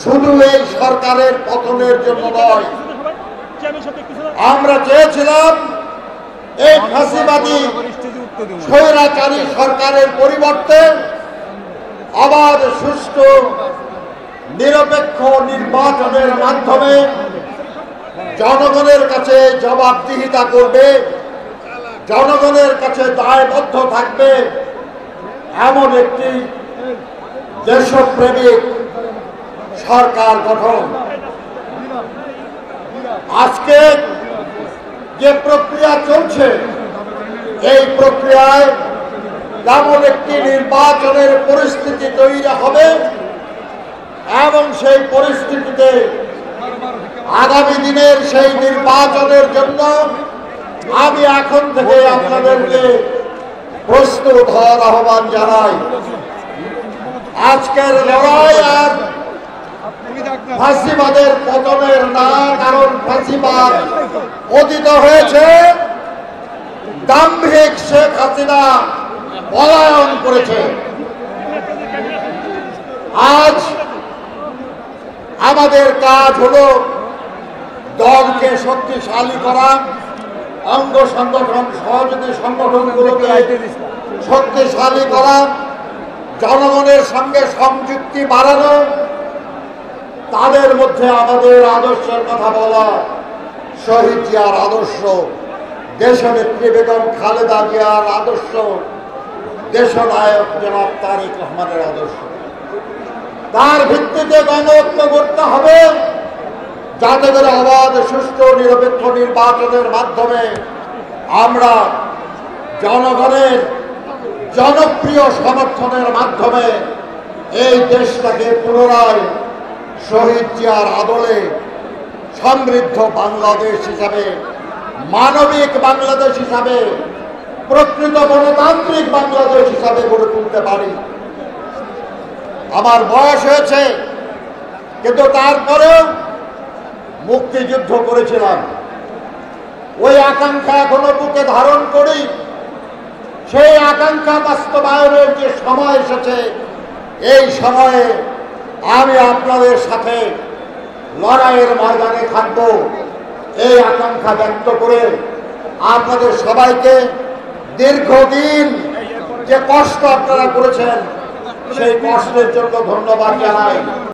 শুধু এই সরকারের পতনের জন্য নয়, আমরা চেয়েছিলাম এই ফাঁসিবাদী স্বৈরাচারী সরকারের পরিবর্তে অবাধ, সুষ্ঠু, নিরপেক্ষ নির্বাচনের মাধ্যমে জনগণের কাছে জবাবদিহিতা করবে, জনগণের কাছে দায়বদ্ধ থাকবে এমন একটি দেশপ্রেমিক সরকার গঠন। আজকে যে প্রক্রিয়া চলছে, এই প্রক্রিয়ায় এমন একটি নির্বাচনের পরিস্থিতি তৈরি হবে এবং সেই পরিস্থিতিতে আগামী দিনের সেই নির্বাচনের জন্য আমি এখন থেকে আপনাদেরকে প্রস্তুত হওয়ার আহ্বান জানাই। আজকের লড়াই আর ফাঁসিবাদের পতনের না, কারণ ফাঁসিবাদ পতিত হয়েছে, দাম্ভিক শেখ হাসিনা পলায়ন করেছে। আজ আমাদের কাজ হলো দলকে শক্তিশালী করা, অঙ্গ সংগঠন, সহযোগী সংগঠনগুলোকে শক্তিশালী করা, জনগণের সঙ্গে সংযুক্তি বাড়ানো, তাদের মধ্যে আমাদের আদর্শের কথা বলা, শহীদ জিয়ার আদর্শ, দেশনেত্রী বেগম খালেদা জিয়ার আদর্শ, দেশনায়ক জনাব তারেক রহমানের আদর্শ। তার ভিত্তিতে গণঐক্য করতে হবে, যাতে করে অবাধ, সুষ্ঠু, নিরপেক্ষ নির্বাচনের মাধ্যমে আমরা জনগণের জনপ্রিয় সমর্থনের মাধ্যমে এই দেশটাকে পুনরায় শহীদ জিয়ার আদলে সমৃদ্ধ বাংলাদেশ হিসাবে, মানবিক বাংলাদেশ হিসাবে, প্রকৃত গণতান্ত্রিক বাংলাদেশ হিসাবে গড়ে তুলতে পারি। আমার বয়স হয়েছে, কিন্তু তারপরেও মুক্তিযুদ্ধ করেছিলাম, ওই আকাঙ্ক্ষা এখনো বুকে ধারণ করি। সেই আকাঙ্ক্ষা বাস্তবায়নের যে সময় এসেছে, এই সময়ে আমি আপনাদের সাথে লড়াইয়ের ময়দানে থাকব, এই আকাঙ্ক্ষা ব্যক্ত করে আপনাদের সবাইকে দীর্ঘদিন যে কষ্ট আপনারা করেছেন, সেই কষ্টের জন্য ধন্যবাদ জানাই।